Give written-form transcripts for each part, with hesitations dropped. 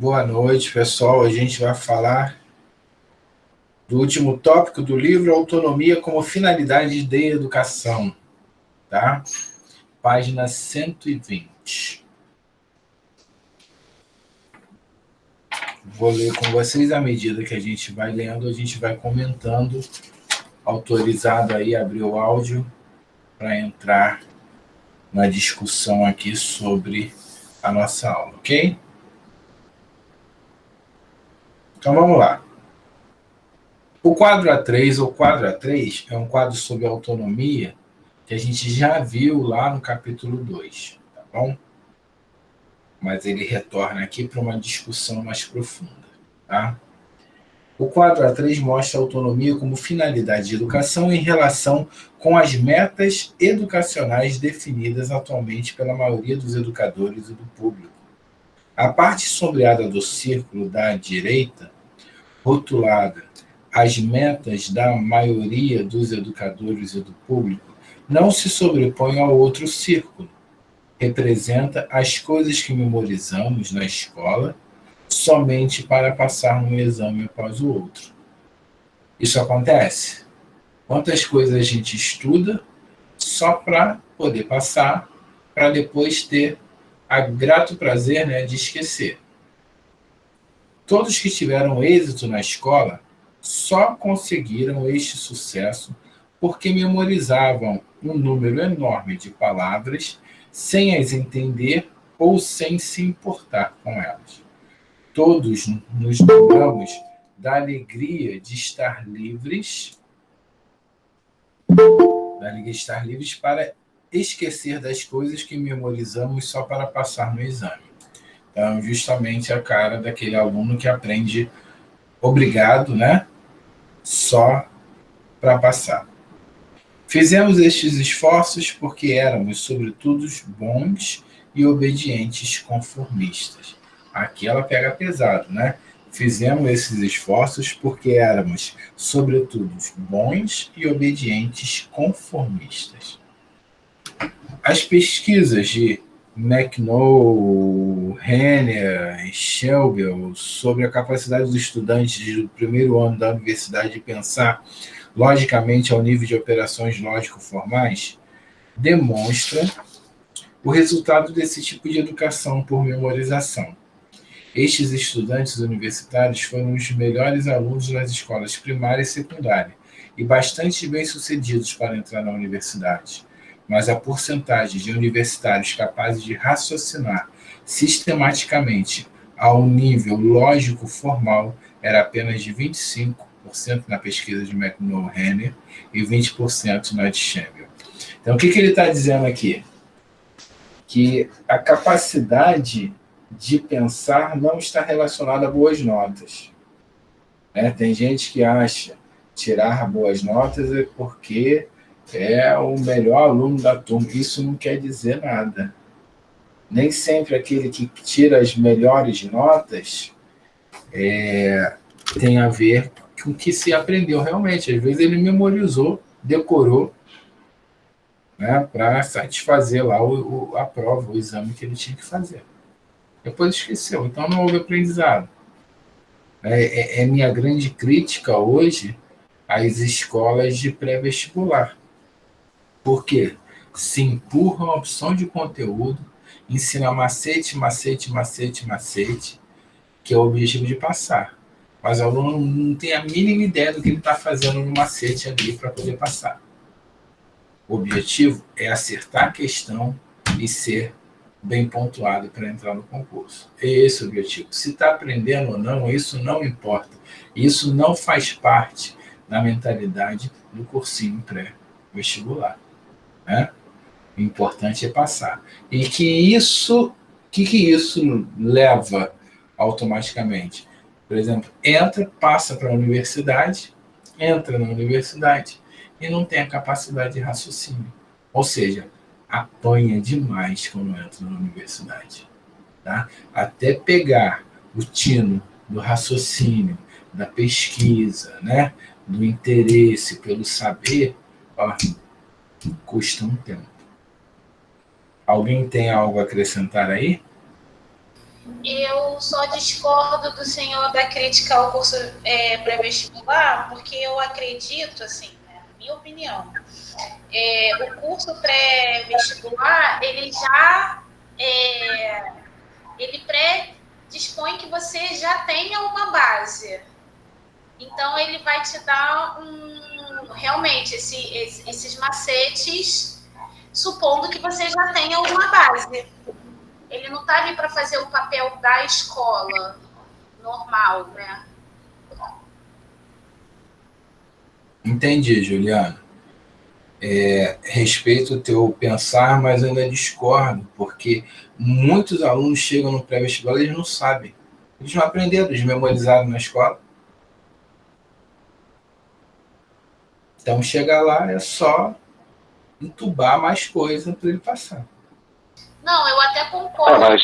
Boa noite, pessoal. A gente vai falar do último tópico do livro, Autonomia como Finalidade de Educação, tá? Página 120. Vou ler com vocês à medida que a gente vai lendo, a gente vai comentando. Autorizado aí abrir o áudio para entrar na discussão aqui sobre a nossa aula, ok? Então vamos lá. O quadro A3, ou quadro A3, é um quadro sobre autonomia que a gente já viu lá no capítulo 2, tá bom? Mas ele retorna aqui para uma discussão mais profunda, tá? O quadro A3 mostra a autonomia como finalidade de educação em relação com as metas educacionais definidas atualmente pela maioria dos educadores e do público. A parte sombreada do círculo da direita, rotulada as metas da maioria dos educadores e do público, não se sobrepõe ao outro círculo. Representa as coisas que memorizamos na escola somente para passar um exame após o outro. Isso acontece? Quantas coisas a gente estuda só para poder passar, para depois ter a grato prazer, né, de esquecer? Todos que tiveram êxito na escola só conseguiram este sucesso porque memorizavam um número enorme de palavras sem as entender ou sem se importar com elas. Todos nos lembramos da alegria de estar livres, para esquecer das coisas que memorizamos só para passar no exame. Então, justamente a cara daquele aluno que aprende obrigado, né? Só para passar. Fizemos estes esforços porque éramos, sobretudo, bons e obedientes conformistas. Aqui ela pega pesado, né? Fizemos esses esforços porque éramos, sobretudo, bons e obedientes conformistas. As pesquisas de McNaught, Renner e Shelby sobre a capacidade dos estudantes do primeiro ano da universidade de pensar logicamente ao nível de operações lógico-formais, demonstra o resultado desse tipo de educação por memorização. Estes estudantes universitários foram os melhores alunos nas escolas primária e secundária e bastante bem-sucedidos para entrar na universidade. Mas a porcentagem de universitários capazes de raciocinar sistematicamente ao nível lógico-formal era apenas de 25% na pesquisa de McNaught-Renner e 20% na de Schembel. Então, o que ele está dizendo aqui? Que a capacidade de pensar não está relacionada a boas notas. Tem gente que acha tirar boas notas é porque é o melhor aluno da turma. Isso não quer dizer nada. Nem sempre aquele que tira as melhores notas tem a ver com o que se aprendeu realmente. Às vezes ele memorizou, decorou, né, para satisfazer lá a prova, o exame que ele tinha que fazer. Depois esqueceu, então não houve aprendizado. É minha grande crítica hoje às escolas de pré-vestibular. Por quê? Se empurram a opção de conteúdo, ensina macete, que é o objetivo de passar. Mas o aluno não tem a mínima ideia do que ele está fazendo no macete ali para poder passar. O objetivo é acertar a questão e ser bem pontuado para entrar no concurso. É esse o objetivo. Se está aprendendo ou não, isso não importa. Isso não faz parte da mentalidade do cursinho pré-vestibular. Né? O importante é passar. E que isso leva automaticamente? Por exemplo, passa para a universidade, entra na universidade e não tem a capacidade de raciocínio. Ou seja, apanha demais quando entra na universidade. Tá? Até pegar o tino do raciocínio, da pesquisa, né? Do interesse pelo saber, custa um tempo. Alguém tem algo a acrescentar aí? Eu só discordo do senhor da crítica ao curso pré-vestibular, porque eu acredito, assim, né, minha opinião, o curso pré-vestibular, ele pré-dispõe que você já tenha uma base. Então, ele vai te dar realmente esses macetes, supondo que você já tenha uma base. Ele não está ali para fazer o papel da escola normal, né? Entendi, Juliana. Respeito o teu pensar, mas ainda discordo, porque muitos alunos chegam no pré-vestibular e eles não sabem. Eles não aprenderam, eles memorizaram na escola. Então, chegar lá é só entubar mais coisa para ele passar. Não, eu até concordo.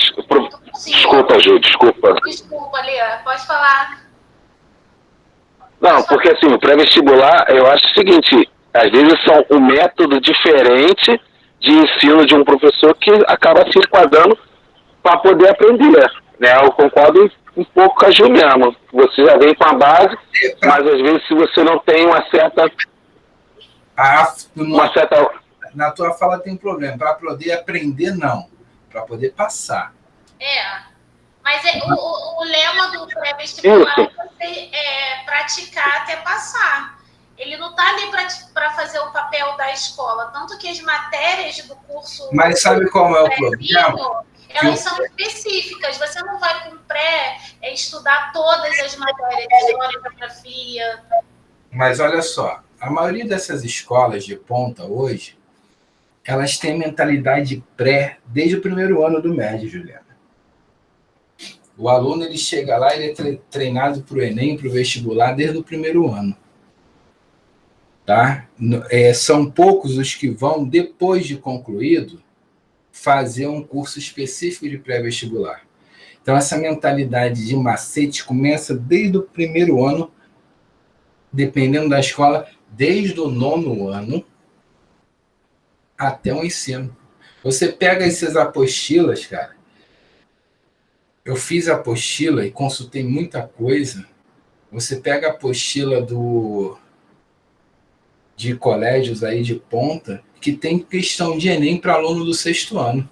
Desculpa, Ju, desculpa. Desculpa, Lia, pode falar. Não, porque assim, o pré-vestibular, eu acho o seguinte, às vezes são um método diferente de ensino de um professor que acaba se enquadrando para poder aprender, né? Eu concordo um pouco com a Ju mesmo. Você já vem com a base, mas às vezes se você não tem uma certa... Na tua fala tem um problema. Para poder aprender, não. Para poder passar. Mas o lema do pré-vestibular é você praticar até passar. Ele não está ali para fazer o papel da escola. Tanto que as matérias do curso... Mas sabe qual é o problema? Elas são específicas. Você não vai com o pré estudar todas as matérias de história, geografia. Mas olha só, a maioria dessas escolas de ponta hoje, elas têm mentalidade pré desde o primeiro ano do médio, Juliana. O aluno, ele chega lá, ele é treinado para o Enem, para o vestibular, desde o primeiro ano. Tá? São poucos os que vão, depois de concluído, fazer um curso específico de pré-vestibular. Então, essa mentalidade de macete começa desde o primeiro ano, dependendo da escola, desde o 9º ano até o ensino. Você pega essas apostilas, cara. Eu fiz a apostila e consultei muita coisa. Você pega a apostila de colégios aí de ponta, que tem questão de Enem para aluno do 6º ano.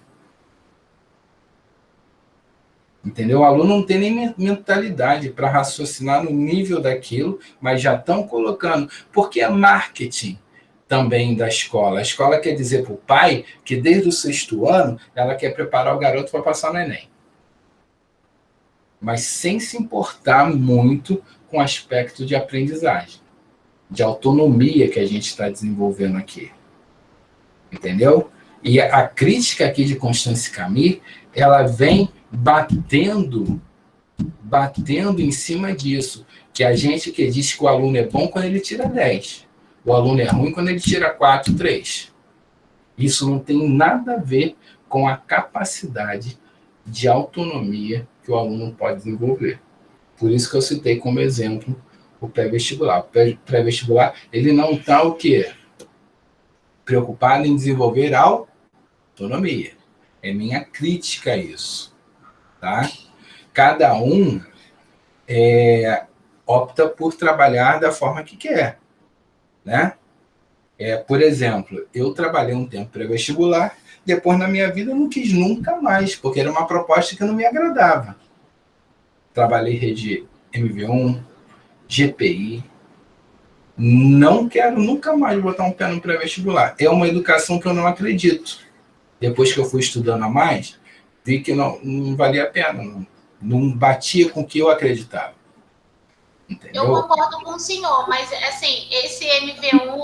Entendeu? O aluno não tem nem mentalidade para raciocinar no nível daquilo, mas já estão colocando. Porque é marketing também da escola. A escola quer dizer para o pai que desde o 6º ano ela quer preparar o garoto para passar no Enem. Mas sem se importar muito com o aspecto de aprendizagem, de autonomia que a gente está desenvolvendo aqui. Entendeu? E a crítica aqui de Constance Camille, ela vem batendo em cima disso, que a gente que diz que o aluno é bom quando ele tira 10, o aluno é ruim quando ele tira 4, 3. Isso não tem nada a ver com a capacidade de autonomia que o aluno pode desenvolver. Por isso que eu citei como exemplo o pré-vestibular. O pré-vestibular, ele não está o quê? Preocupado em desenvolver autonomia. É minha crítica a isso. Tá? Cada um opta por trabalhar da forma que quer. Né? Por exemplo, eu trabalhei um tempo pré-vestibular, depois na minha vida eu não quis nunca mais, porque era uma proposta que não me agradava. Trabalhei rede MV1, GPI, não quero nunca mais botar um pé no pré-vestibular. É uma educação que eu não acredito. Depois que eu fui estudando a mais, vi que não valia a pena, não batia com o que eu acreditava. Entendeu? Eu concordo com o senhor, mas assim, esse MV1,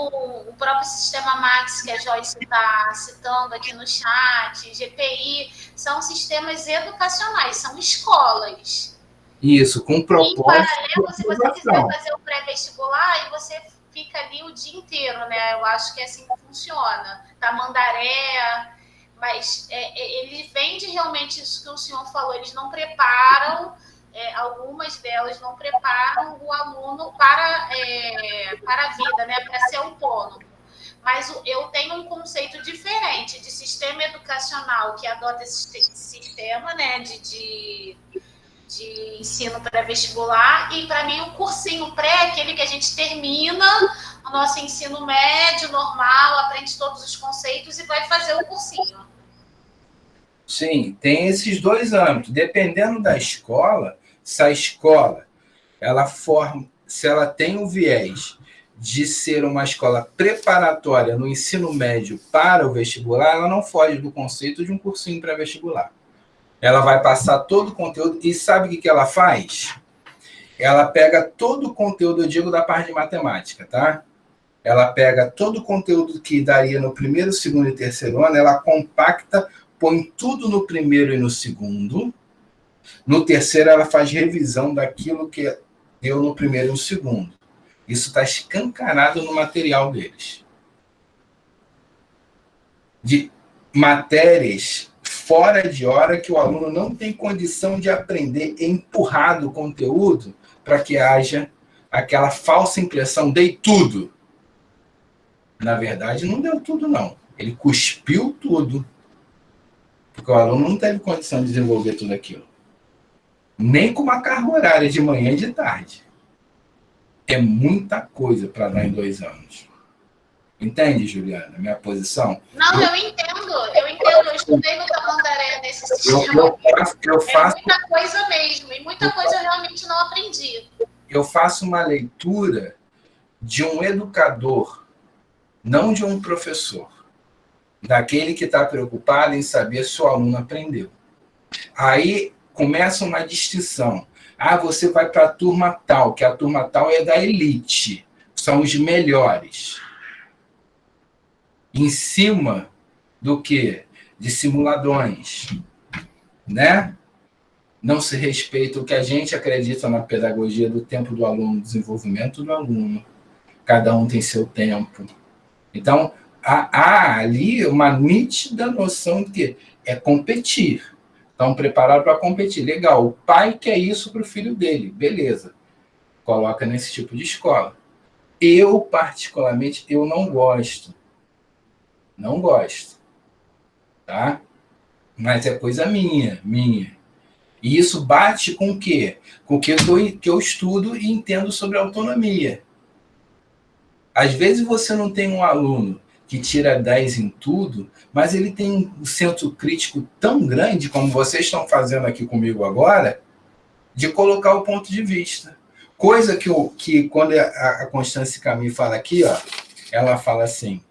o próprio Sistema Max, que a Joyce está citando aqui no chat, GPI, são sistemas educacionais, são escolas. Isso, com propósito. Em paralelo, se você quiser fazer o pré-vestibular, e você fica ali o dia inteiro, né? Eu acho que é assim que funciona. Tamandaré, mas ele vende realmente isso que o senhor falou, eles não preparam, algumas delas não preparam o aluno para a vida, né? Para ser autônomo. Mas eu tenho um conceito diferente de sistema educacional que adota esse sistema, né, de ensino pré-vestibular, e para mim o cursinho pré é aquele que a gente termina o nosso ensino médio normal, aprende todos os conceitos e vai fazer o cursinho. Sim, tem esses dois âmbitos. Dependendo da escola, se a escola ela forma, se ela tem o viés de ser uma escola preparatória no ensino médio para o vestibular, ela não foge do conceito de um cursinho pré-vestibular. Ela vai passar todo o conteúdo e sabe o que ela faz? Ela pega todo o conteúdo, eu digo da parte de matemática, tá? Ela pega todo o conteúdo que daria no primeiro, segundo e terceiro ano, ela compacta, põe tudo no primeiro e no segundo. No terceiro, ela faz revisão daquilo que deu no primeiro e no segundo. Isso está escancarado no material deles. De matérias fora de hora que o aluno não tem condição de aprender, empurrado o conteúdo para que haja aquela falsa impressão, dei tudo. Na verdade, não deu tudo, não. Ele cuspiu tudo. Porque o aluno não teve condição de desenvolver tudo aquilo. Nem com uma carga horária de manhã e de tarde. É muita coisa para dar em 2 anos. Entende, Juliana, minha posição? Não, eu entendo. Eu estudei no Tamandaré nesse sistema. Eu faço muita coisa mesmo. E muita coisa eu realmente não aprendi. Eu faço uma leitura de um educador, não de um professor. Daquele que está preocupado em saber se o aluno aprendeu. Aí começa uma distinção. Ah, você vai para a turma tal, que a turma tal é da elite. São os melhores. Em cima do quê? De simuladões. Né? Não se respeita o que a gente acredita na pedagogia do tempo do aluno, do desenvolvimento do aluno. Cada um tem seu tempo. Então, há ali uma nítida noção de que é competir. Estão preparados para competir. Legal, o pai quer isso para o filho dele. Beleza. Coloca nesse tipo de escola. Eu, particularmente, eu não gosto. Não gosto. Tá? Mas é coisa minha. E isso bate com o quê? Com o que eu estudo e entendo sobre autonomia. Às vezes você não tem um aluno que tira 10 em tudo, mas ele tem um senso crítico tão grande, como vocês estão fazendo aqui comigo agora, de colocar o ponto de vista. Coisa que quando a Constância Camus fala aqui, ó, ela fala assim,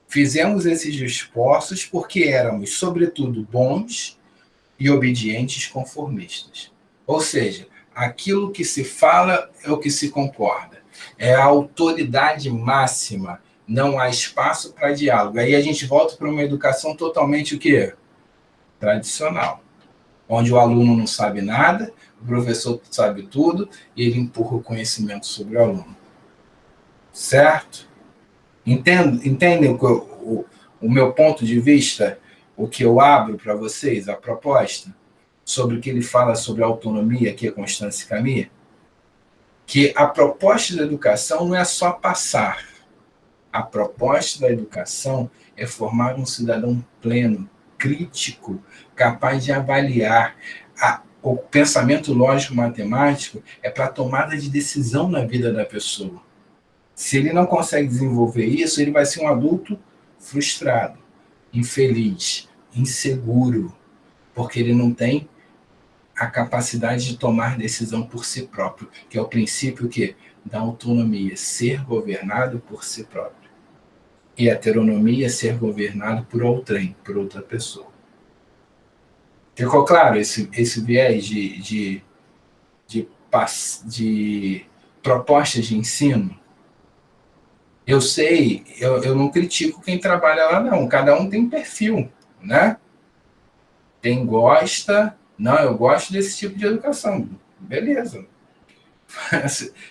fizemos esses esforços porque éramos, sobretudo, bons e obedientes conformistas. Ou seja, aquilo que se fala é o que se concorda. É a autoridade máxima. Não há espaço para diálogo. Aí a gente volta para uma educação totalmente o quê? Tradicional. Onde o aluno não sabe nada, o professor sabe tudo, e ele empurra o conhecimento sobre o aluno. Certo? Entendem o meu ponto de vista? O que eu abro para vocês, a proposta? Sobre o que ele fala sobre a autonomia, aqui é Constância Camus? Que a proposta da educação não é só passar. A proposta da educação é formar um cidadão pleno, crítico, capaz de avaliar. O pensamento lógico-matemático é para a tomada de decisão na vida da pessoa. Se ele não consegue desenvolver isso, ele vai ser um adulto frustrado, infeliz, inseguro, porque ele não tem a capacidade de tomar decisão por si próprio, que é o princípio da autonomia, ser governado por si próprio. E a heteronomia, ser governado por outrem, por outra pessoa. Ficou claro esse viés de propostas de ensino? Eu sei, eu não critico quem trabalha lá, não. Cada um tem perfil, né? Quem gosta... Não, eu gosto desse tipo de educação. Beleza.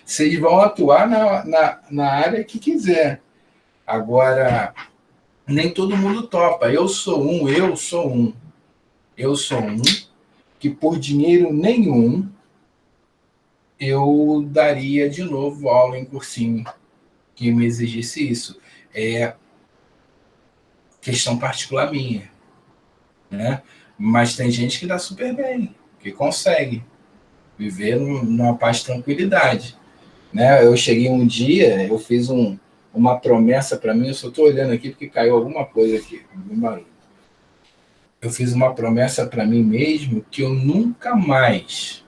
Vocês vão atuar na área que quiser. Agora, nem todo mundo topa. Eu sou um que por dinheiro nenhum eu daria de novo aula em cursinho que me exigisse isso. questão particular minha, né? Mas tem gente que dá super bem, que consegue viver numa paz e tranquilidade, né? Eu cheguei um dia, eu fiz uma promessa para mim, eu só estou olhando aqui porque caiu alguma coisa aqui, algum barulho. Eu fiz uma promessa para mim mesmo que eu nunca mais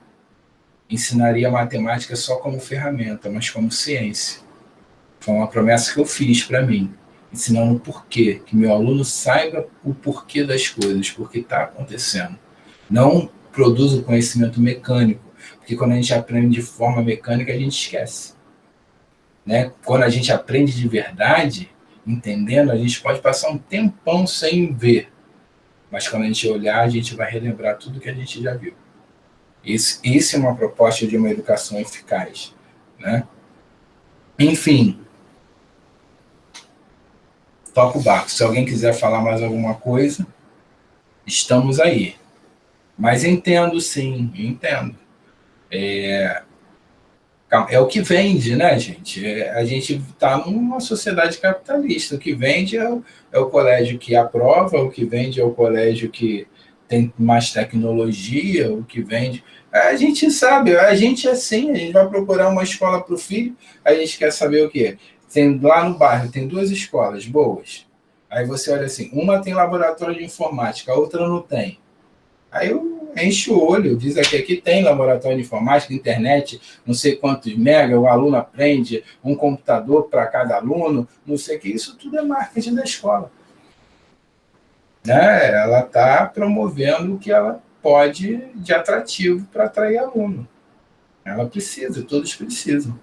ensinaria matemática só como ferramenta, mas como ciência. Foi uma promessa que eu fiz para mim, ensinando o porquê, que meu aluno saiba o porquê das coisas, porque está acontecendo. Não produza o conhecimento mecânico, porque quando a gente aprende de forma mecânica, a gente esquece. Né? Quando a gente aprende de verdade, entendendo, a gente pode passar um tempão sem ver, mas quando a gente olhar, a gente vai relembrar tudo que a gente já viu. Isso é uma proposta de uma educação eficaz, né? Enfim, toca o barco. Se alguém quiser falar mais alguma coisa, estamos aí. Mas entendo, sim, entendo. É o que vende, né, gente? A gente está numa sociedade capitalista. O que vende é o colégio que aprova, o que vende é o colégio que tem mais tecnologia, o que vende. A gente sabe, a gente é assim, a gente vai procurar uma escola para o filho, a gente quer saber o quê? Tem, lá no bairro tem 2 escolas boas. Aí você olha assim, uma tem laboratório de informática, a outra não tem. Aí eu encho o olho, diz aqui tem laboratório de informática, internet, não sei quantos mega, o aluno aprende, um computador para cada aluno, não sei o que, isso tudo é marketing da escola. Né? Ela está promovendo o que ela pode de atrativo para atrair aluno. Ela precisa, todos precisam.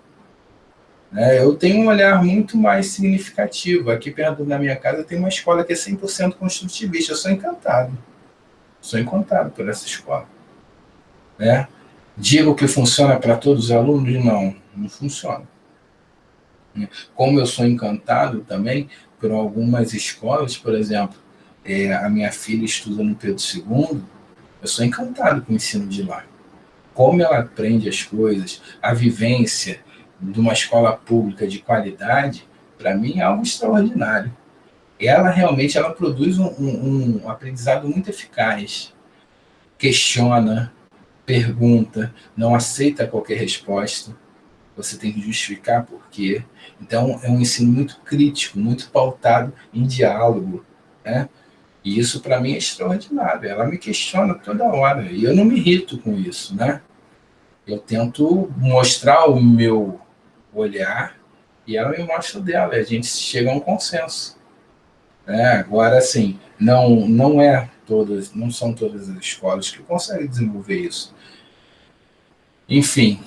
Né? Eu tenho um olhar muito mais significativo. Aqui perto da minha casa tem uma escola que é 100% construtivista. Eu sou encantado. Sou encantado por essa escola. Né? Digo que funciona para todos os alunos? Não, não funciona. Como eu sou encantado também por algumas escolas, por exemplo, a minha filha estuda no Pedro II, eu sou encantado com o ensino de lá. Como ela aprende as coisas, a vivência de uma escola pública de qualidade, para mim é algo extraordinário. Ela realmente produz um aprendizado muito eficaz. Questiona, pergunta, não aceita qualquer resposta. Você tem que justificar por quê. Então, é um ensino muito crítico, muito pautado em diálogo. Né? E isso, para mim, é extraordinário. Ela me questiona toda hora. E eu não me irrito com isso. Né? Eu tento mostrar o meu olhar e ela me mostra o dela. E a gente chega a um consenso. Agora, assim, não são todas as escolas que conseguem desenvolver isso. Enfim,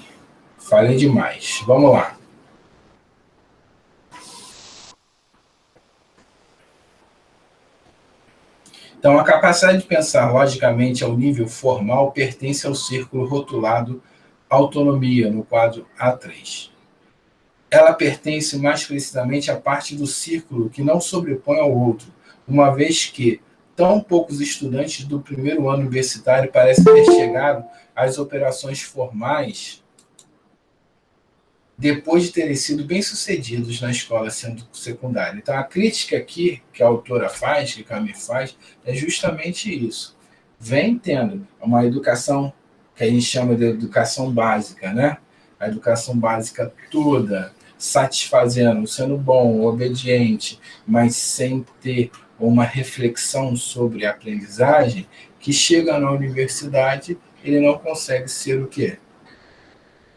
falei demais. Vamos lá. Então, a capacidade de pensar logicamente ao nível formal pertence ao círculo rotulado autonomia, no quadro A3. Ela pertence mais precisamente à parte do círculo que não sobrepõe ao outro, uma vez que tão poucos estudantes do primeiro ano universitário parecem ter chegado às operações formais depois de terem sido bem-sucedidos na escola secundária. Então, a crítica aqui que a autora faz, que a Camille faz, é justamente isso. Vem tendo uma educação que a gente chama de educação básica, né? A educação básica toda, satisfazendo, sendo bom, obediente, mas sem ter uma reflexão sobre a aprendizagem, que chega na universidade, ele não consegue ser o quê?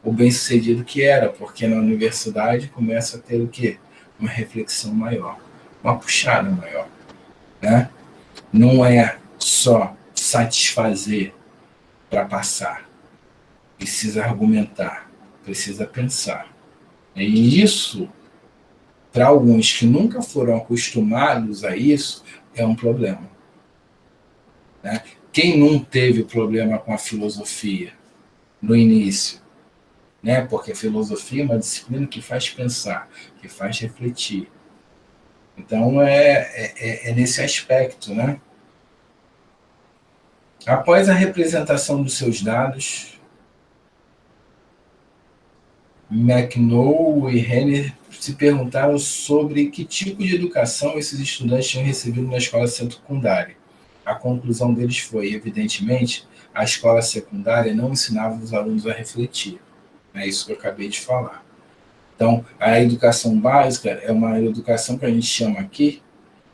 O bem-sucedido que era, porque na universidade começa a ter o quê? Uma reflexão maior, uma puxada maior. Né? Não é só satisfazer para passar. Precisa argumentar, precisa pensar. E isso, para alguns que nunca foram acostumados a isso, é um problema. Né? Quem não teve problema com a filosofia no início? Né? Porque a filosofia é uma disciplina que faz pensar, que faz refletir. Então, é nesse aspecto. Né? Após a representação dos seus dados, McNoll e Renner se perguntaram sobre que tipo de educação esses estudantes tinham recebido na escola secundária. A conclusão deles foi, evidentemente, a escola secundária não ensinava os alunos a refletir. É isso que eu acabei de falar. Então, a educação básica é uma educação que a gente chama aqui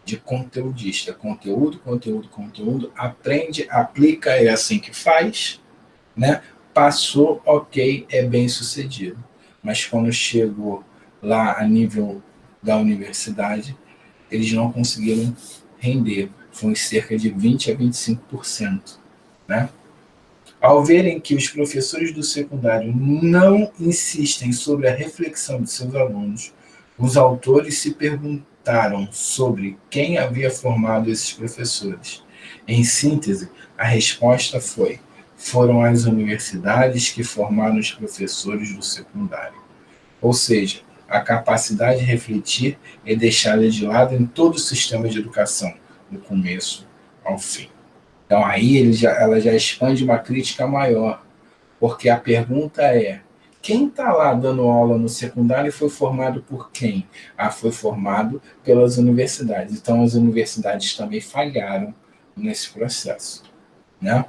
de conteudista. Conteúdo, conteúdo, conteúdo. Aprende, aplica, é assim que faz, né? Passou, ok, é bem sucedido. Mas quando chegou lá a nível da universidade, eles não conseguiram render. Foi cerca de 20% a 25%. Né? Ao verem que os professores do secundário não insistem sobre a reflexão de seus alunos, os autores se perguntaram sobre quem havia formado esses professores. Em síntese, a resposta foi: foram as universidades que formaram os professores do secundário. Ou seja, a capacidade de refletir é deixada de lado em todo o sistema de educação, do começo ao fim. Então, aí ela já expande uma crítica maior, porque a pergunta é: quem está lá dando aula no secundário foi formado por quem? Foi formado pelas universidades. Então, as universidades também falharam nesse processo. Né?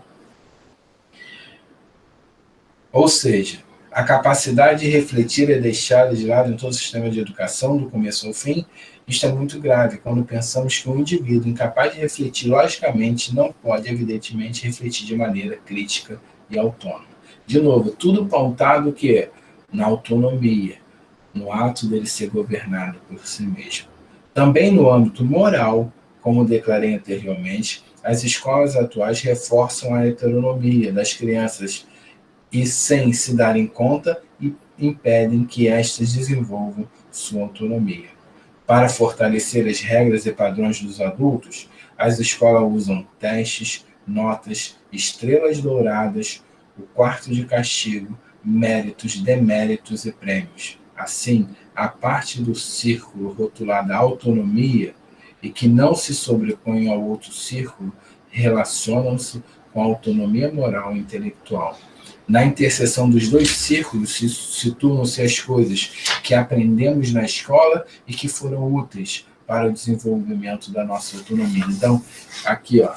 Ou seja, a capacidade de refletir é deixada de lado em todo o sistema de educação, do começo ao fim. Isto é muito grave quando pensamos que um indivíduo incapaz de refletir logicamente não pode, evidentemente, refletir de maneira crítica e autônoma. De novo, tudo pautado que na autonomia, no ato dele ser governado por si mesmo. Também no âmbito moral, como declarei anteriormente, as escolas atuais reforçam a heteronomia das crianças e, sem se darem conta, impedem que estas desenvolvam sua autonomia. Para fortalecer as regras e padrões dos adultos, as escolas usam testes, notas, estrelas douradas, o quarto de castigo, méritos, deméritos e prêmios. Assim, a parte do círculo rotulada autonomia e que não se sobrepõe ao outro círculo relacionam-se com a autonomia moral e intelectual. Na interseção dos dois círculos situam-se as coisas que aprendemos na escola e que foram úteis para o desenvolvimento da nossa autonomia. Então, aqui, ó,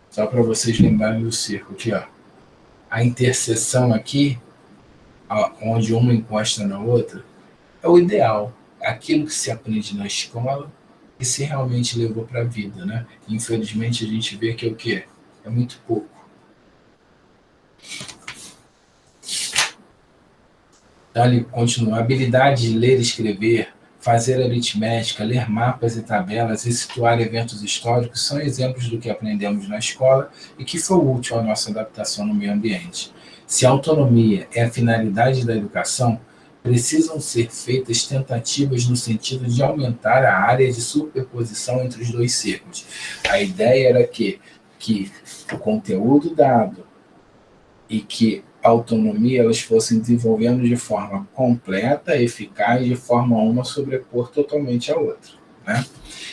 só para vocês lembrarem do círculo, aqui, ó, a interseção aqui, onde uma encosta na outra, é o ideal, aquilo que se aprende na escola e se realmente levou para a vida, né? Infelizmente, a gente vê que é o quê? É muito pouco. Então, ele continua: a habilidade de ler e escrever, fazer aritmética, ler mapas e tabelas e situar eventos históricos são exemplos do que aprendemos na escola e que foi útil à nossa adaptação no meio ambiente. Se a autonomia é a finalidade da educação, precisam ser feitas tentativas no sentido de aumentar a área de superposição entre os dois círculos. A ideia era que o conteúdo dado e que a autonomia elas fossem desenvolvendo de forma completa, eficaz, de forma a uma sobrepor totalmente a outra. Né?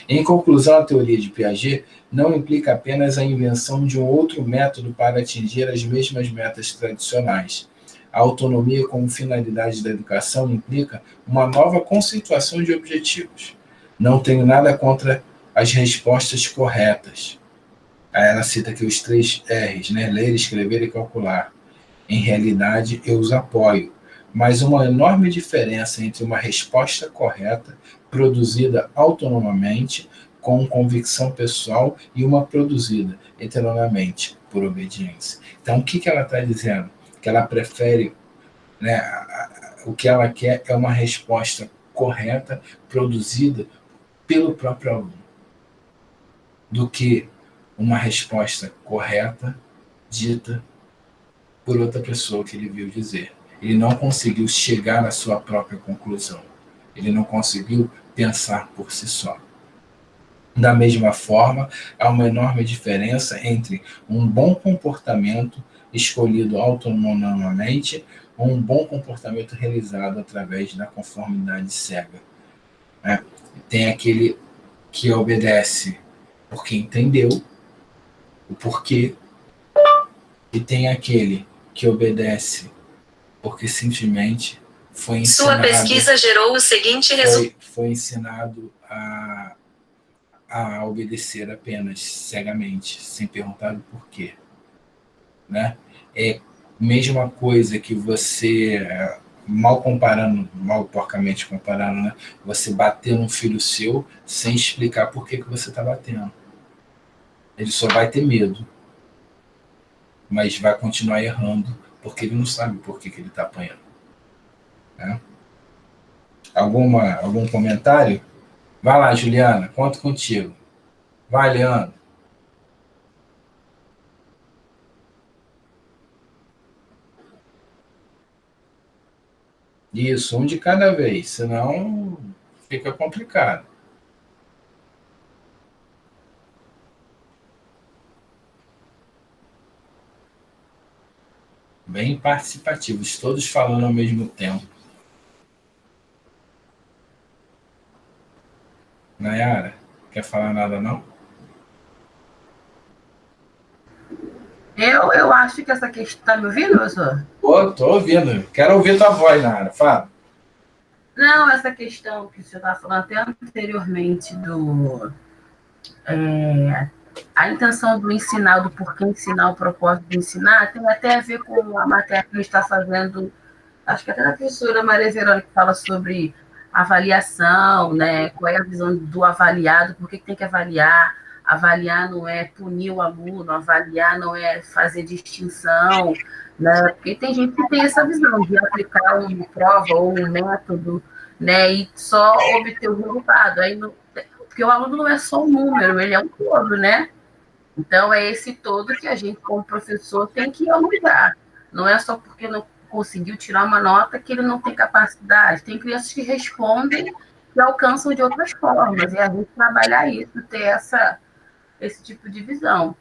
Em conclusão, a teoria de Piaget não implica apenas a invenção de um outro método para atingir as mesmas metas tradicionais. A autonomia como finalidade da educação implica uma nova conceituação de objetivos. Não tenho nada contra as respostas corretas. Aí ela cita aqui os 3 R's, né? Ler, escrever e calcular. Em realidade, eu os apoio, mas uma enorme diferença entre uma resposta correta, produzida autonomamente, com convicção pessoal, e uma produzida heteronomamente, por obediência. Então, o que ela está dizendo? Que ela prefere, né, o que ela quer é uma resposta correta, produzida pelo próprio aluno, do que uma resposta correta, dita por outra pessoa que ele viu dizer. Ele não conseguiu chegar à sua própria conclusão. Ele não conseguiu pensar por si só. Da mesma forma, há uma enorme diferença entre um bom comportamento escolhido autonomamente ou um bom comportamento realizado através da conformidade cega. Né? Tem aquele que obedece porque entendeu o porquê, e tem aquele que obedece porque simplesmente foi ensinado... Sua pesquisa gerou o seguinte resultado. Foi ensinado a obedecer apenas, cegamente, sem perguntar o porquê. Né? É a mesma coisa que você, mal porcamente comparando, né? Você bater num filho seu sem explicar por que você está batendo. Ele só vai ter medo, mas vai continuar errando, porque ele não sabe por que ele está apanhando. Né? Algum comentário? Vai lá, Juliana, conto contigo. Vai, Leandro. Isso, um de cada vez, senão fica complicado. Bem participativos, todos falando ao mesmo tempo. Nayara, quer falar nada, não? Eu acho que essa questão... Está me ouvindo, professor? Estou ouvindo. Quero ouvir tua voz, Nayara. Fala. Não, essa questão que você estava falando até anteriormente a intenção do ensinar, do porquê ensinar, o propósito de ensinar, tem até a ver com a matéria que a gente está fazendo, acho que até a professora Maria Verônica fala sobre avaliação, né? Qual é a visão do avaliado, por que tem que avaliar. Avaliar não é punir o aluno, avaliar não é fazer distinção, né? Porque tem gente que tem essa visão de aplicar uma prova ou um método, né? E só obter o resultado. Aí não, porque o aluno não é só um número, ele é um todo, né? Então, é esse todo que a gente, como professor, tem que alcançar. Não é só porque não conseguiu tirar uma nota que ele não tem capacidade. Tem crianças que respondem e alcançam de outras formas. E a gente trabalhar isso, ter esse tipo de visão.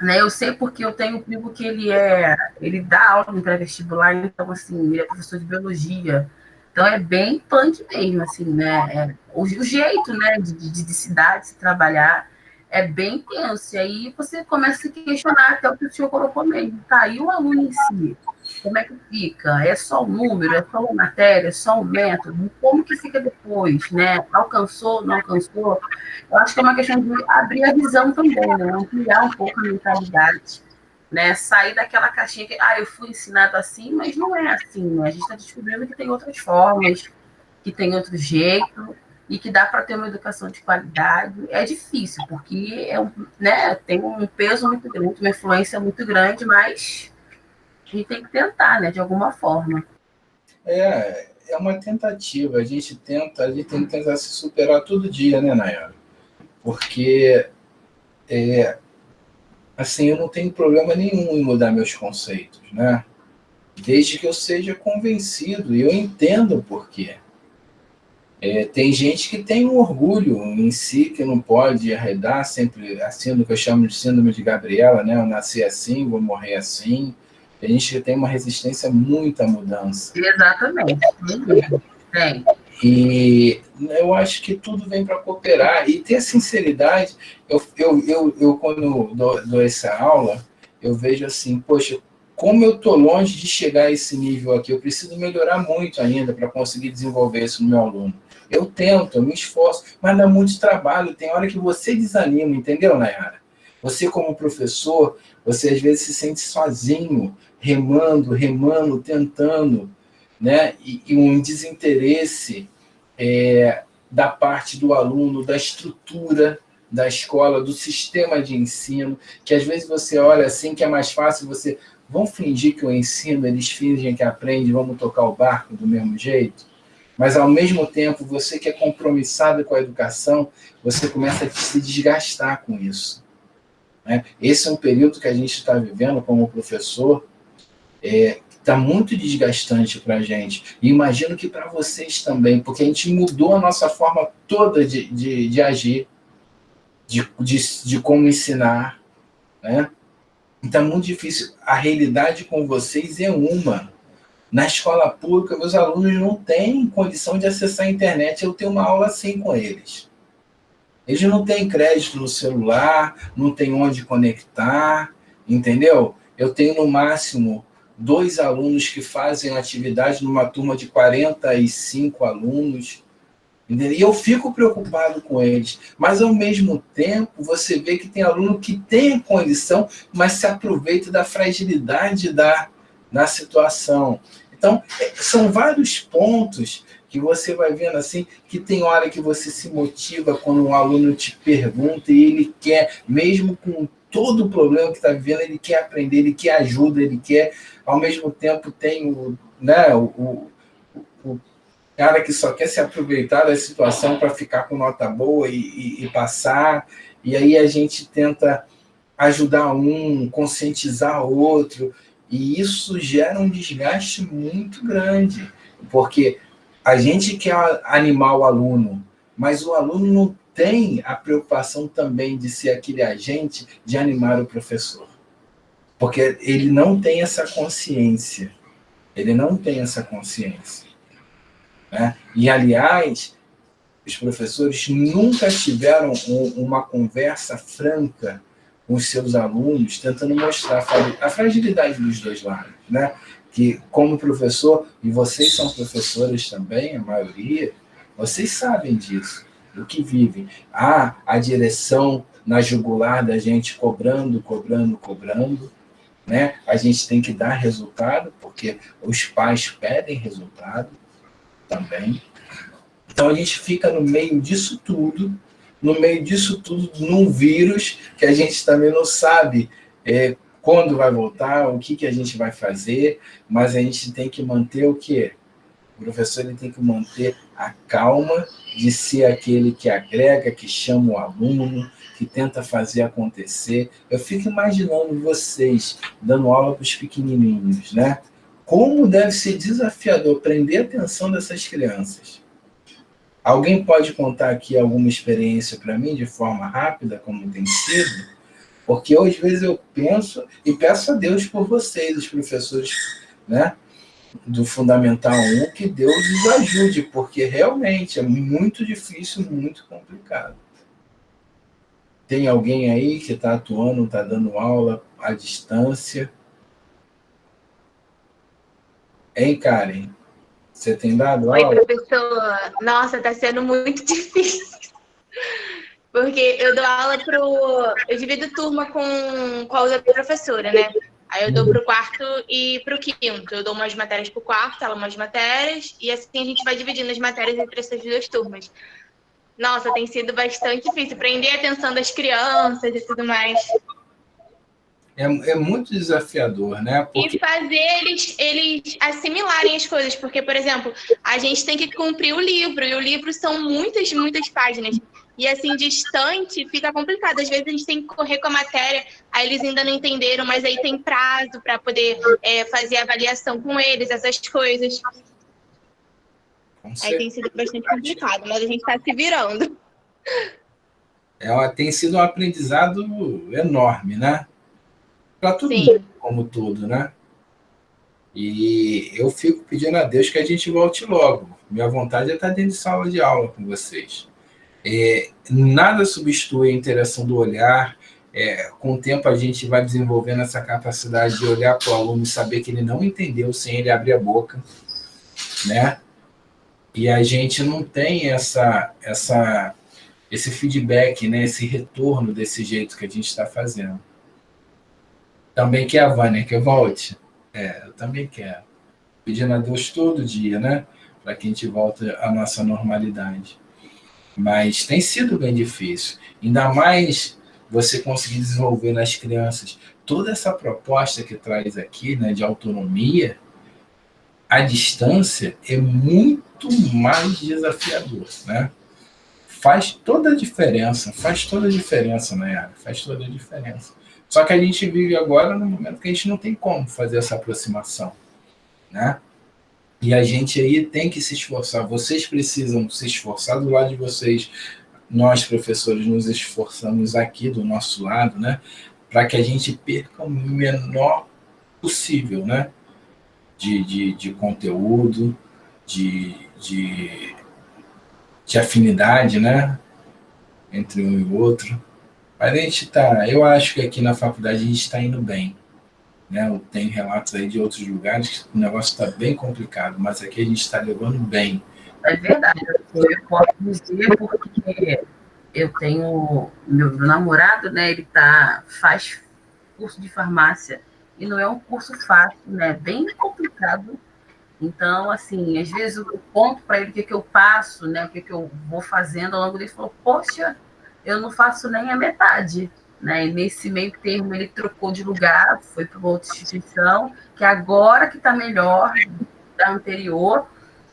Né? Eu sei porque eu tenho um primo que ele dá aula no pré-vestibular, então, assim, ele é professor de biologia. Então, é bem punk mesmo, assim, né? O jeito, né, de cidade, de se trabalhar, é bem tenso. E aí você começa a se questionar até o que o senhor colocou mesmo. Tá, e o aluno em si? Como é que fica? É só o número? É só uma matéria? É só um método? Como que fica depois, né? Alcançou, não alcançou? Eu acho que é uma questão de abrir a visão também, né? Ampliar um pouco a mentalidade, né? Sair daquela caixinha que, eu fui ensinado assim, mas não é assim, né? A gente está descobrindo que tem outras formas, que tem outro jeito, e que dá para ter uma educação de qualidade. É difícil, porque né, tem um peso muito grande, uma influência muito grande, mas a gente tem que tentar, né, de alguma forma. É uma tentativa, a gente tem que tentar se superar todo dia, né, Nayara? Porque, assim, eu não tenho problema nenhum em mudar meus conceitos, né? Desde que eu seja convencido, e eu entendo o porquê. Tem gente que tem um orgulho em si, que não pode arredar sempre assim, do que eu chamo de síndrome de Gabriela, né? Eu nasci assim, vou morrer assim. Tem gente que tem uma resistência muito à mudança. Exatamente. Tem. E eu acho que tudo vem para cooperar e ter sinceridade. Eu quando dou essa aula, eu vejo assim, poxa, como eu estou longe de chegar a esse nível aqui, eu preciso melhorar muito ainda para conseguir desenvolver isso no meu aluno. Eu tento, eu me esforço, mas dá muito trabalho. Tem hora que você desanima, entendeu, Nayara? Você, como professor, você às vezes se sente sozinho, remando, tentando, né? E um desinteresse da parte do aluno, da estrutura da escola, do sistema de ensino, que às vezes você olha assim, que é mais fácil você... Vão fingir que eu ensino, eles fingem que aprendem, vamos tocar o barco do mesmo jeito. Mas, ao mesmo tempo, você que é compromissado com a educação, você começa a se desgastar com isso. Né? Esse é um período que a gente está vivendo como professor, está muito desgastante para a gente. E imagino que para vocês também, porque a gente mudou a nossa forma toda de agir, de como ensinar, né? Então é muito difícil. A realidade com vocês é uma. Na escola pública, meus alunos não têm condição de acessar a internet. Eu tenho uma aula assim com eles. Eles não têm crédito no celular, não têm onde conectar, entendeu? Eu tenho, no máximo, 2 alunos que fazem atividade numa turma de 45 alunos. Entendeu? E eu fico preocupado com eles. Mas, ao mesmo tempo, você vê que tem aluno que tem a condição, mas se aproveita da fragilidade da situação. Então, são vários pontos que você vai vendo assim, que tem hora que você se motiva quando um aluno te pergunta e ele quer, mesmo com todo o problema que está vivendo, ele quer aprender, ele quer ajuda, ele quer, ao mesmo tempo, tem o cara que só quer se aproveitar da situação para ficar com nota boa e passar, e aí a gente tenta ajudar um, conscientizar outro, e isso gera um desgaste muito grande, porque a gente quer animar o aluno, mas o aluno não tem a preocupação também de ser aquele agente de animar o professor, porque ele não tem essa consciência, né? E, aliás, os professores nunca tiveram uma conversa franca com os seus alunos, tentando mostrar a fragilidade dos dois lados, né? Que, como professor, e vocês são professores também, a maioria, vocês sabem disso, do que vivem. A direção na jugular da gente cobrando, né? A gente tem que dar resultado, porque os pais pedem resultado também. Então, a gente fica no meio disso tudo, num vírus que a gente também não sabe quando vai voltar, o que a gente vai fazer, mas a gente tem que manter o quê? O professor ele tem que manter a calma de ser aquele que agrega, que chama o aluno, que tenta fazer acontecer. Eu fico imaginando vocês dando aula para os pequenininhos, né? Como deve ser desafiador prender a atenção dessas crianças. Alguém pode contar aqui alguma experiência para mim, de forma rápida, como tem sido? Porque, às vezes, eu penso e peço a Deus por vocês, os professores, né, do Fundamental 1, que Deus os ajude, porque realmente é muito difícil, muito complicado. Tem alguém aí que está atuando, está dando aula à distância? Hein, Karen? Você tem dado aula? Oi, professor. Nossa, está sendo muito difícil. Porque eu dou aula eu divido turma com a outra professora, né? Aí eu dou para o quarto e para o quinto. Eu dou umas matérias para o quarto, ela umas matérias, e assim a gente vai dividindo as matérias entre essas 2 turmas. Nossa, tem sido bastante difícil prender a atenção das crianças e tudo mais. É muito desafiador, né? Porque... E fazer eles assimilarem as coisas. Porque, por exemplo, a gente tem que cumprir o livro, e o livro são muitas páginas. E assim, distante, fica complicado. Às vezes a gente tem que correr com a matéria, aí eles ainda não entenderam, mas aí tem prazo para poder fazer avaliação com eles, essas coisas. Aí tem sido bastante complicado, mas a gente está se virando. Tem sido um aprendizado enorme, né? Para todo mundo, como todo, né? E eu fico pedindo a Deus que a gente volte logo. Minha vontade é estar dentro de sala de aula com vocês. Nada substitui a interação do olhar. Com o tempo, a gente vai desenvolvendo essa capacidade de olhar para o aluno e saber que ele não entendeu sem ele abrir a boca, né? E a gente não tem esse feedback, né? Esse retorno desse jeito que a gente está fazendo. Também quer a Vânia que eu volte? Eu também quero. Pedindo a Deus todo dia, né? Para que a gente volte à nossa normalidade. Mas tem sido bem difícil. Ainda mais você conseguir desenvolver nas crianças toda essa proposta que traz aqui, né, de autonomia, à distância é muito mais desafiador, né? Faz toda a diferença, Nayara, faz toda a diferença. Só que a gente vive agora no momento que a gente não tem como fazer essa aproximação, né? E a gente aí tem que se esforçar. Vocês precisam se esforçar do lado de vocês. Nós, professores, nos esforçamos aqui do nosso lado, né? Para que a gente perca o menor possível, né? De conteúdo, de afinidade, né? Entre um e outro. Mas a gente eu acho que aqui na faculdade a gente está indo bem. né? Eu tenho relatos aí de outros lugares que o negócio está bem complicado, mas aqui a gente está levando bem. É verdade, eu posso dizer porque eu tenho meu namorado, né? Ele faz curso de farmácia e não é um curso fácil, né? Bem complicado. Então, assim, às vezes eu conto para ele o que eu passo, né? O que eu vou fazendo ao longo dele. Ele falou, poxa, eu não faço nem a metade, né? E nesse meio termo ele trocou de lugar, foi para uma outra instituição, que agora que está melhor da anterior.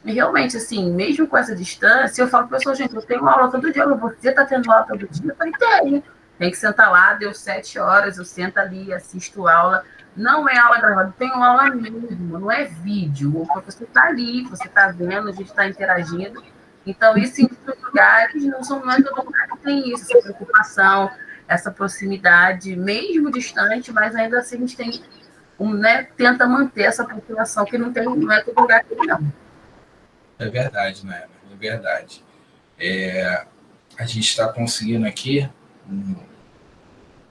E realmente, assim, mesmo com essa distância, eu falo para o pessoal, gente, eu tenho aula todo dia, você está tendo aula todo dia? Eu falei, tem que sentar lá, deu 7 horas, eu sento ali, assisto aula. Não é aula gravada, tem aula mesmo, não é vídeo. O professor está ali, você está vendo, a gente está interagindo. Então, isso em outros lugares não é todo lugar que tem isso, essa preocupação, essa proximidade, mesmo distante, mas ainda assim a gente tem, né, tenta manter essa população que não é todo lugar que tem, não. É verdade, né? É verdade. A gente está conseguindo aqui,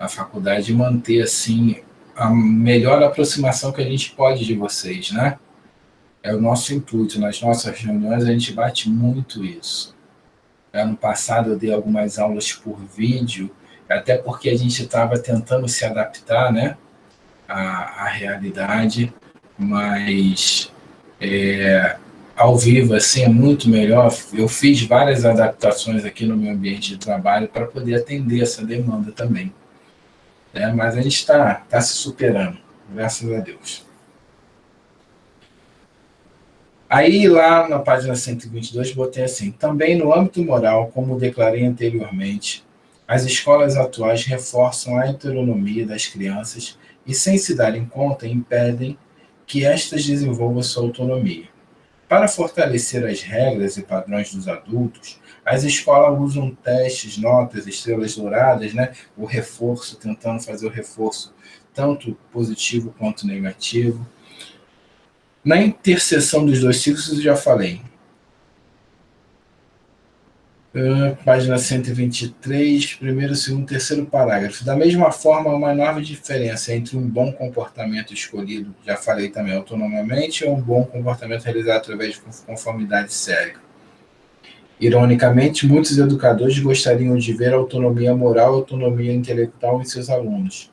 na faculdade, manter assim a melhor aproximação que a gente pode de vocês, né? É o nosso intuito. Nas nossas reuniões a gente bate muito isso. Ano passado eu dei algumas aulas por vídeo, até porque a gente estava tentando se adaptar, né, à realidade, mas ao vivo assim é muito melhor. Eu fiz várias adaptações aqui no meu ambiente de trabalho para poder atender essa demanda também. Mas a gente está se superando, graças a Deus. Aí, lá na página 122, botei assim, também no âmbito moral, como declarei anteriormente, as escolas atuais reforçam a heteronomia das crianças e, sem se darem conta, impedem que estas desenvolvam sua autonomia. Para fortalecer as regras e padrões dos adultos, as escolas usam testes, notas, estrelas douradas, né? O reforço, tentando fazer o reforço tanto positivo quanto negativo. Na interseção dos dois ciclos, eu já falei. Página 123, primeiro, segundo, terceiro parágrafo. Da mesma forma, há uma enorme diferença entre um bom comportamento escolhido, já falei também, autonomamente, ou um bom comportamento realizado através de conformidade cética. Ironicamente, muitos educadores gostariam de ver autonomia moral e autonomia intelectual em seus alunos.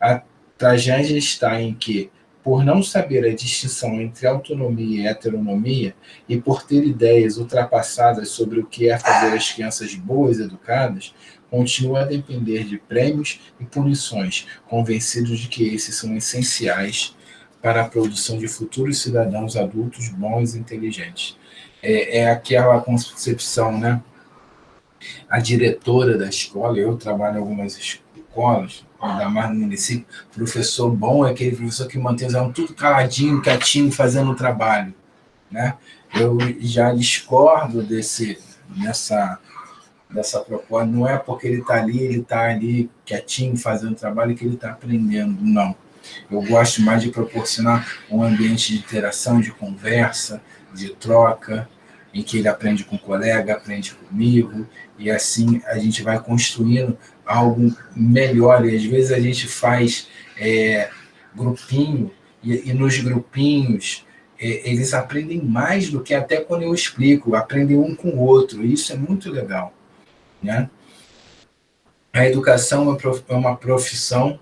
A tragédia está em que, por não saber a distinção entre autonomia e heteronomia, e por ter ideias ultrapassadas sobre o que é fazer as crianças boas e educadas, continua a depender de prêmios e punições, convencidos de que esses são essenciais para a produção de futuros cidadãos adultos bons e inteligentes. É aquela concepção, né? A diretora da escola, eu trabalho em algumas escolas, ainda mais no município, professor bom é aquele professor que mantém os alunos tudo caladinho, quietinho, fazendo o trabalho, né? Eu já discordo dessa proposta. Não é porque ele está ali quietinho, fazendo o trabalho, que ele está aprendendo, não. Eu gosto mais de proporcionar um ambiente de interação, de conversa, de troca, em que ele aprende com o colega, aprende comigo, e assim a gente vai construindo algo melhor. E às vezes a gente faz grupinho, e nos grupinhos eles aprendem mais do que até quando eu explico, aprendem um com o outro, e isso é muito legal, né? A educação é uma profissão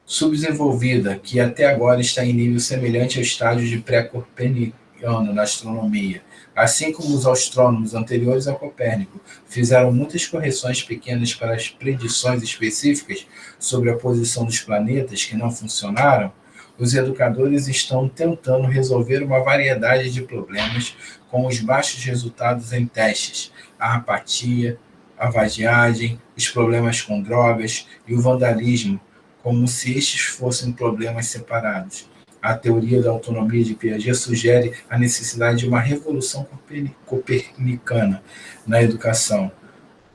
subdesenvolvida, que até agora está em nível semelhante ao estágio de pré-copernicano na astronomia. Assim como os astrônomos anteriores a Copérnico fizeram muitas correções pequenas para as predições específicas sobre a posição dos planetas que não funcionaram, os educadores estão tentando resolver uma variedade de problemas com os baixos resultados em testes, a apatia, a vadiagem, os problemas com drogas e o vandalismo, como se estes fossem problemas separados. A teoria da autonomia de Piaget sugere a necessidade de uma revolução copernicana na educação.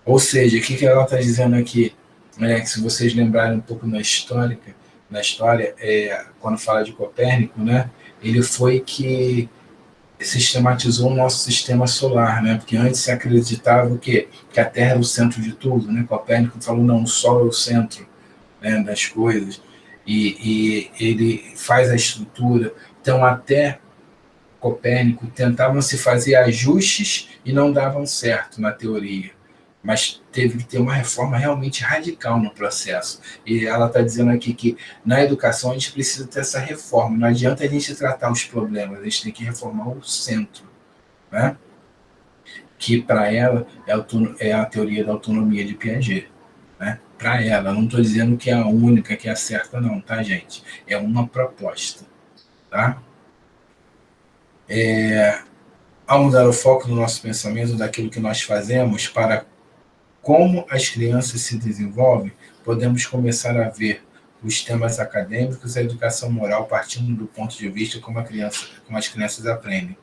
Ou seja, o que ela está dizendo aqui? Que se vocês lembrarem um pouco na história, quando fala de Copérnico, né, ele foi que sistematizou o nosso sistema solar, né? Porque antes se acreditava que a Terra era o centro de tudo, né? Copérnico falou, não, o Sol é o centro, né, das coisas. e ele faz a estrutura. Então, até Copérnico tentavam se fazer ajustes e não davam certo na teoria, mas teve que ter uma reforma realmente radical no processo. E ela está dizendo aqui que na educação a gente precisa ter essa reforma. Não adianta a gente tratar os problemas, a gente tem que reformar o centro, né? Que para ela é a teoria da autonomia de Piaget. Né? Para ela, não estou dizendo que é a única, que é a certa, não, tá, gente? É uma proposta. Tá? Ao mudar o foco do nosso pensamento, daquilo que nós fazemos, para como as crianças se desenvolvem, podemos começar a ver os temas acadêmicos e a educação moral partindo do ponto de vista como as crianças aprendem.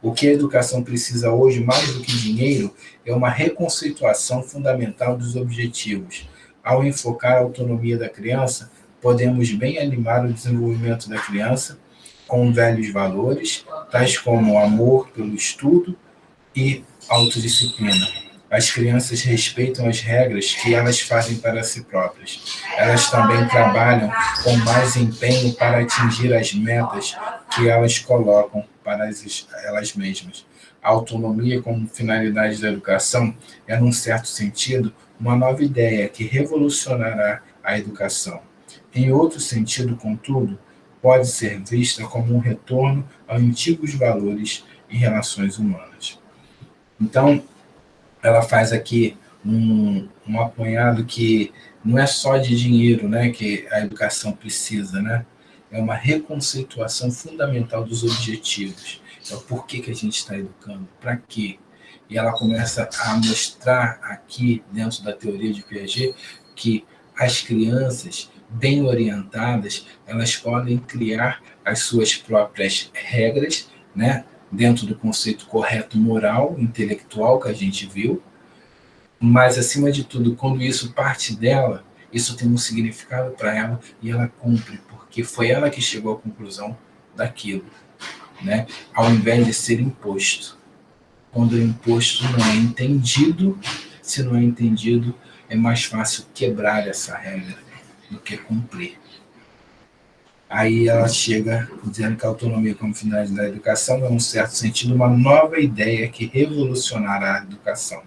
O que a educação precisa hoje, mais do que dinheiro, é uma reconceituação fundamental dos objetivos. Ao enfocar a autonomia da criança, podemos bem animar o desenvolvimento da criança com velhos valores, tais como amor pelo estudo e autodisciplina. As crianças respeitam as regras que elas fazem para si próprias. Elas também trabalham com mais empenho para atingir as metas que elas colocam para elas mesmas. A autonomia como finalidade da educação é, num certo sentido, uma nova ideia que revolucionará a educação. Em outro sentido, contudo, pode ser vista como um retorno a antigos valores em relações humanas. Então, ela faz aqui um apanhado que não é só de dinheiro, né, que a educação precisa, né? É uma reconceituação fundamental dos objetivos. Então, por que a gente está educando? Para quê? E ela começa a mostrar aqui, dentro da teoria de Piaget, que as crianças bem orientadas, elas podem criar as suas próprias regras, né? Dentro do conceito correto moral, intelectual que a gente viu, mas, acima de tudo, quando isso parte dela, isso tem um significado para ela e ela cumpre, porque foi ela que chegou à conclusão daquilo, né? Ao invés de ser imposto. Quando o imposto não é entendido, se não é entendido, é mais fácil quebrar essa regra do que cumprir. Aí ela chega dizendo que a autonomia como finalidade da educação é, em um certo sentido, uma nova ideia que revolucionará a educação.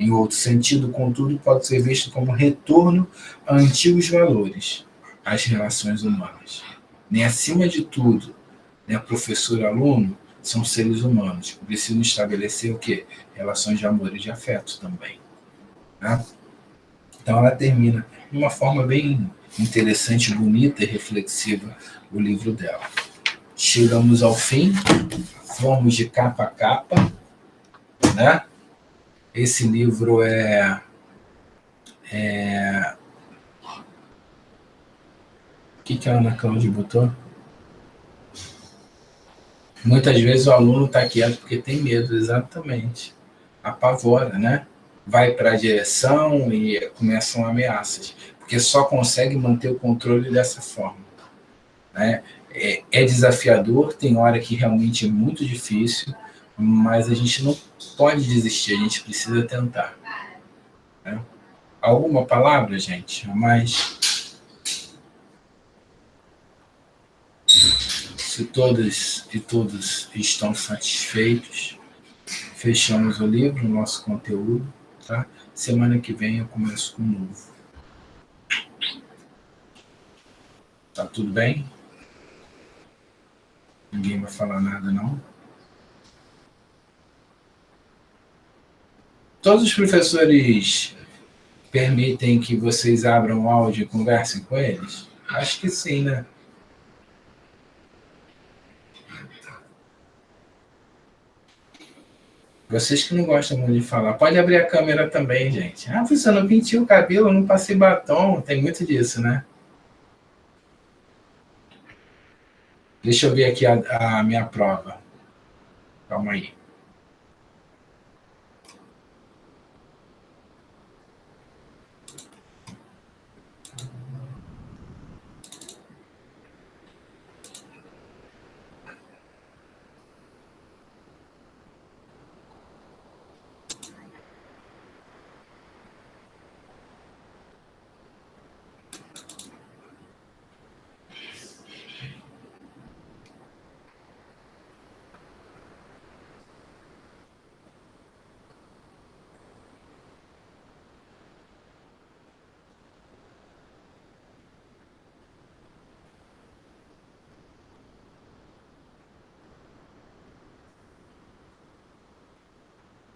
Em outro sentido, contudo, pode ser visto como retorno a antigos valores, às relações humanas. Nem acima de tudo, né, professor e aluno são seres humanos, precisam estabelecer o quê? Relações de amor e de afeto também. Né? Então ela termina de uma forma bem interessante, bonita e reflexiva o livro dela. Chegamos ao fim, vamos de capa a capa, né? Esse livro o que a Ana Cláudia botou? Muitas vezes o aluno está quieto porque tem medo, exatamente. Apavora, né? Vai para a direção e começam ameaças, porque só consegue manter o controle dessa forma. Né? É desafiador, tem hora que realmente é muito difícil, mas a gente não pode desistir, a gente precisa tentar. Né? Alguma palavra, gente? Mas se todas e todos estão satisfeitos, fechamos o livro, o nosso conteúdo. Tá? Semana que vem eu começo com um novo. Tá tudo bem? Ninguém vai falar nada, não? Todos os professores permitem que vocês abram o áudio e conversem com eles? Acho que sim, né? Vocês que não gostam muito de falar, pode abrir a câmera também, gente. Ah, professor, não pintei o cabelo, não passei batom, tem muito disso, né? Deixa eu ver aqui a minha prova. Calma aí.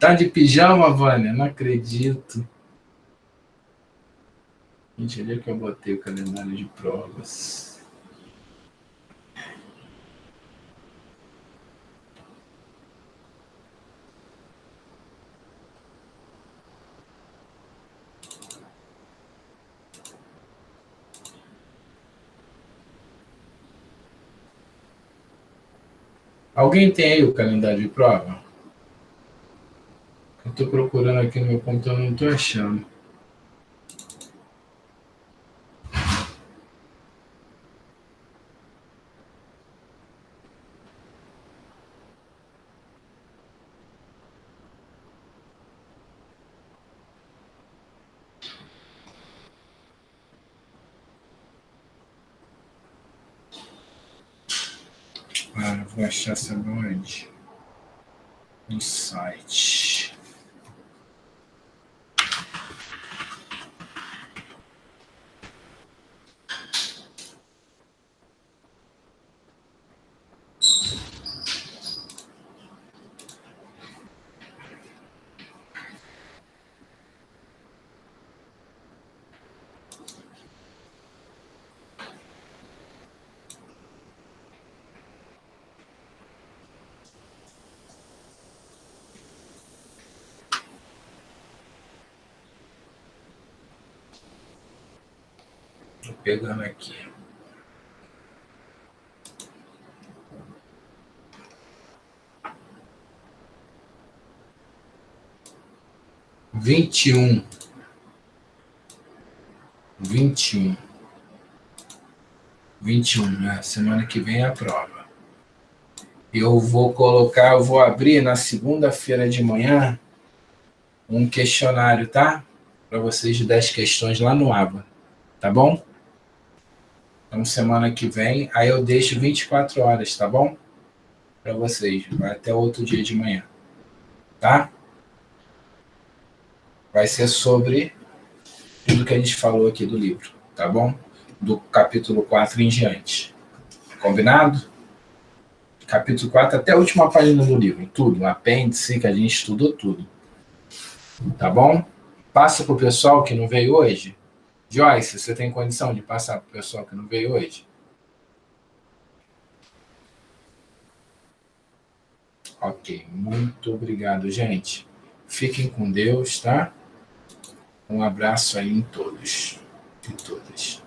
Tá de pijama, Vânia? Não acredito. Gente, onde é que eu botei o calendário de provas? Alguém tem aí o calendário de prova? Eu estou procurando aqui no meu computador, não estou achando. Ah, vou achar, sabe onde? No site. Tô pegando aqui. Vinte e um, né? Semana que vem é a prova. Eu vou abrir na segunda-feira de manhã um questionário, tá? Para vocês de 10 questões lá no ABA, tá bom? Então, semana que vem, aí eu deixo 24 horas, tá bom? Para vocês, vai até outro dia de manhã, tá? Vai ser sobre tudo que a gente falou aqui do livro, tá bom? Do capítulo 4 em diante. Combinado? Capítulo 4 até a última página do livro, tudo, apêndice, que a gente estudou tudo. Tá bom? Passa pro pessoal que não veio hoje. Joyce, você tem condição de passar pro pessoal que não veio hoje? Ok, muito obrigado, gente. Fiquem com Deus, tá? Um abraço aí em todos e todas.